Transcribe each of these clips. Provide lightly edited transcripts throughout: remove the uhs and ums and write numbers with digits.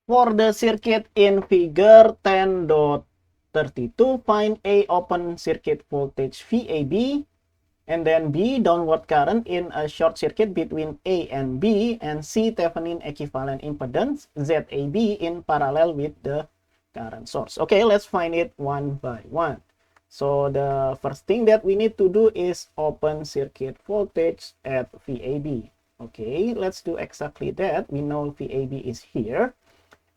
For the circuit in figure 10.32, find A open circuit voltage VAB, and then B downward current in a short circuit between A and B, and C Thévenin equivalent impedance ZAB in parallel with the current source. Okay, let's find it one by one. So the first thing that we need to do is open circuit voltage at VAB. Okay, let's do exactly that. We know VAB is here.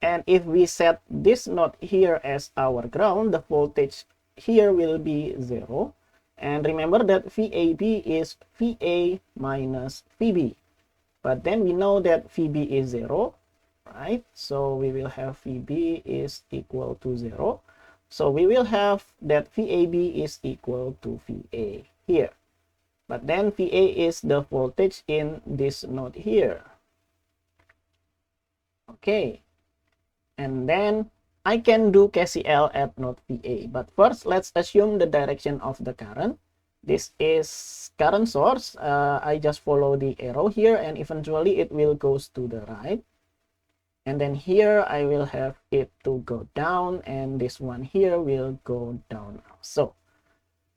And if we set this node here as our ground, the voltage here will be 0. And remember that VAB is VA minus VB. But then we know that VB is 0, right? So we will have VB is equal to 0. So we will have that VAB is equal to VA here. But then VA is the voltage in this node here. Okay. And then I can do KCL at node VA. But first, let's assume the direction of the current. This is current source. I just follow the arrow here, and eventually it will goes to the right. And then here I will have it to go down, and this one here will go down. So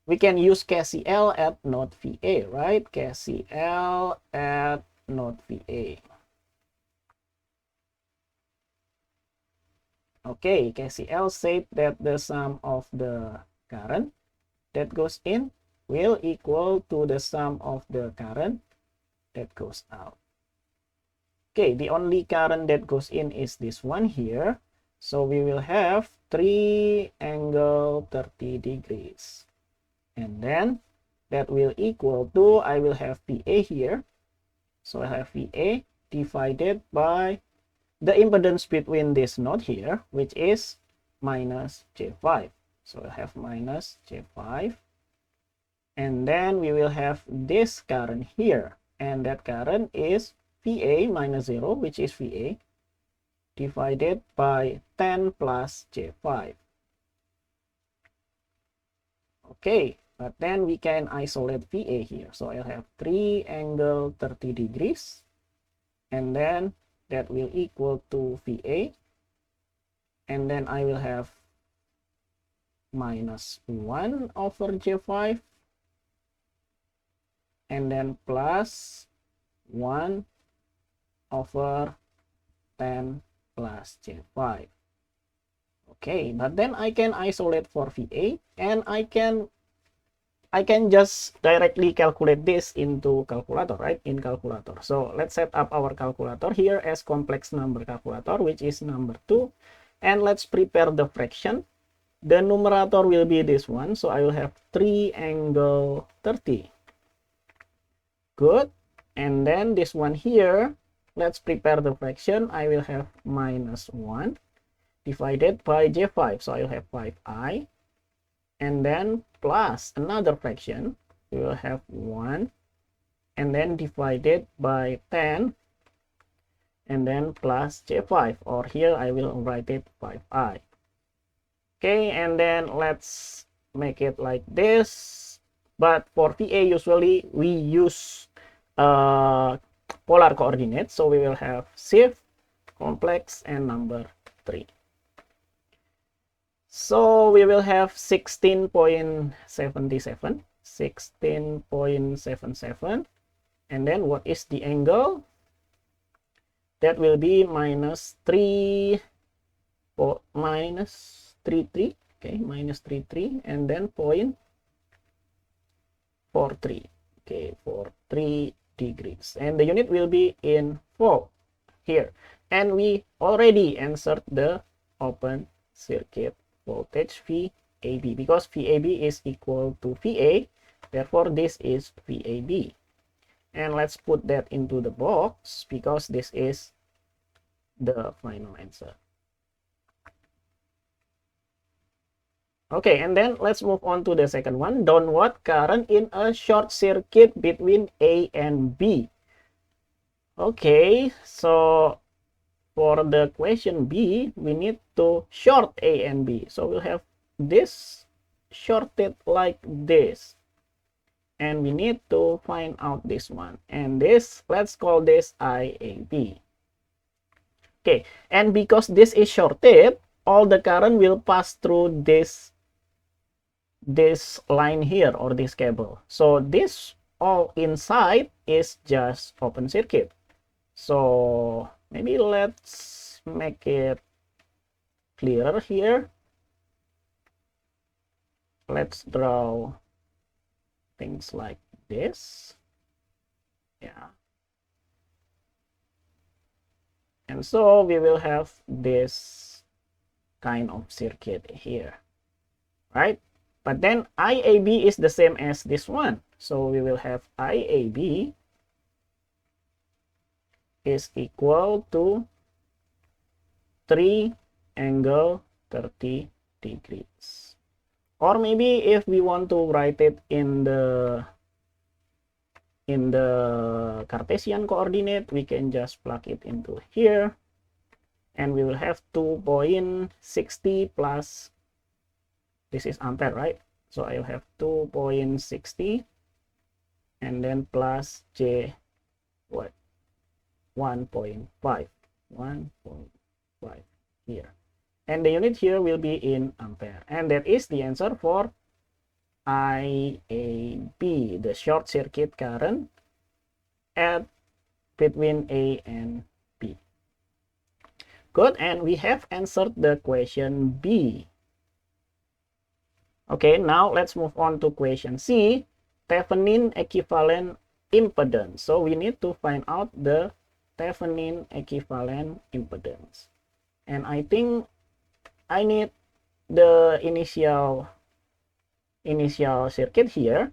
we can use KCL at node VA, right? KCL at node VA. Okay, KCL said that the sum of the current that goes in will equal to the sum of the current that goes out. Okay, the only current that goes in is this one here. So we will have 3 angle 30 degrees. And then that will equal to, I will have VA here. So I have VA divided by the impedance between this node here, which is minus J5. So I have minus J5. And then we will have this current here. And that current is VA minus 0, which is VA, divided by 10 plus J5. Okay, but then we can isolate VA here. So I'll have 3 angle 30 degrees. And then that will equal to VA, and then I will have minus 1 over J5, and then plus 1 over 10 plus J5. Okay, but then I can isolate for VA, and I can just directly calculate this into calculator, right? In calculator. So let's set up our calculator here as complex number calculator, which is number 2. And let's prepare the fraction. The numerator will be this one. So I will have 3 angle 30. Good. And then this one here, let's prepare the fraction. I will have minus 1 divided by J5. So I will have 5i. And then plus another fraction, we will have 1, and then divided by 10, and then plus J5, or here I will write it 5i. Okay, and then let's make it like this. But for VA, usually we use polar coordinates, so we will have shift, complex, and number 3. So we will have 16.77, 16.77, and then what is the angle? That will be minus 3, minus 33, okay, minus 33, and then 0.43, okay, 43 degrees, and the unit will be in volt here, and we already answered the open circuit voltage VAB, because VAB is equal to VA, therefore this is VAB. And let's put that into the box, because this is the final answer. Okay, and then let's move on to the second one. Downward current in a short circuit between A and B. Okay, so for the question B, we need to short A and B. So we'll have this shorted like this. And we need to find out this one. And this, let's call this IAB. Okay, and because this is shorted, all the current will pass through this line here, or this cable. So this all inside is just open circuit. So maybe let's make it clearer here. Let's draw things like this. Yeah. And so we will have this kind of circuit here, right? But then IAB is the same as this one. So we will have IAB is equal to 3 angle 30 degrees. Or maybe if we want to write it in the Cartesian coordinate, we can just plug it into here, and we will have 2.60 plus, this is ampere, right? So I will have 2.60 and then plus J, what, 1.5 here, and the unit here will be in ampere, and that is the answer for IAB, the short circuit current at between A and B. Good, and we have answered the question B. Okay, now let's move on to question C, Thévenin equivalent impedance. So we need to find out the Thévenin equivalent impedance. And I think I need the initial circuit here.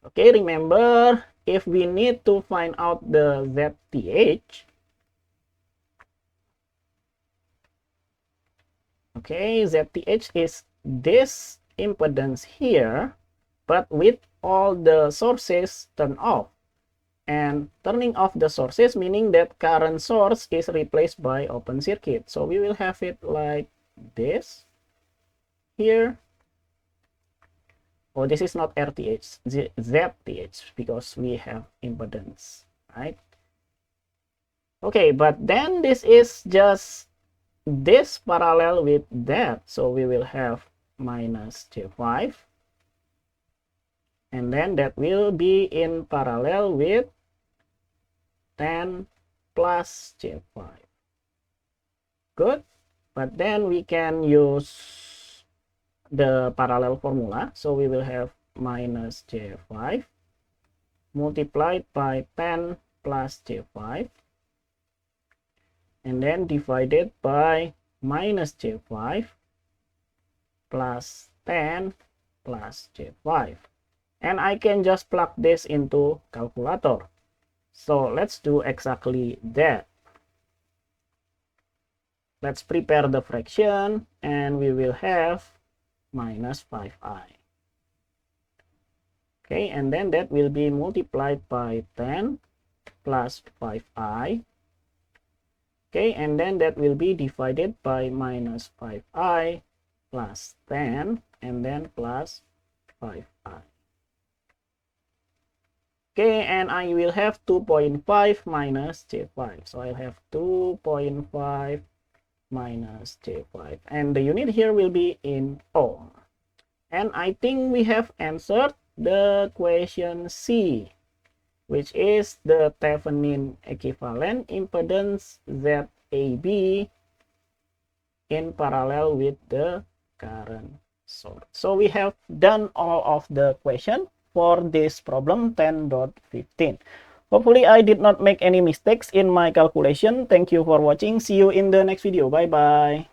Okay, remember, if we need to find out the ZTH, okay, ZTH is this impedance here, but with all the sources turned off. And turning off the sources meaning that current source is replaced by open circuit. So we will have it like this here. Oh, this is not RTH, ZTH, because we have impedance, right? Okay, but then this is just this parallel with that. So we will have minus J5. And then that will be in parallel with 10 plus J5. Good. But then we can use the parallel formula. So we will have minus J5 multiplied by 10 plus J5. And then divided by minus J5 plus 10 plus J5. And I can just plug this into calculator. So let's do exactly that. Let's prepare the fraction, and we will have minus 5i. Okay, and then that will be multiplied by 10 plus 5i. Okay, and then that will be divided by minus 5i plus 10, and then plus 5i. Okay, and I will have 2.5 minus J5. So I'll have 2.5 minus J5. And the unit here will be in ohm. And I think we have answered the question C, which is the Thévenin equivalent impedance ZAB in parallel with the current source. So we have done all of the question for this problem 10.15. Hopefully I did not make any mistakes in my calculation. Thank you for watching. See you in the next video. Bye bye.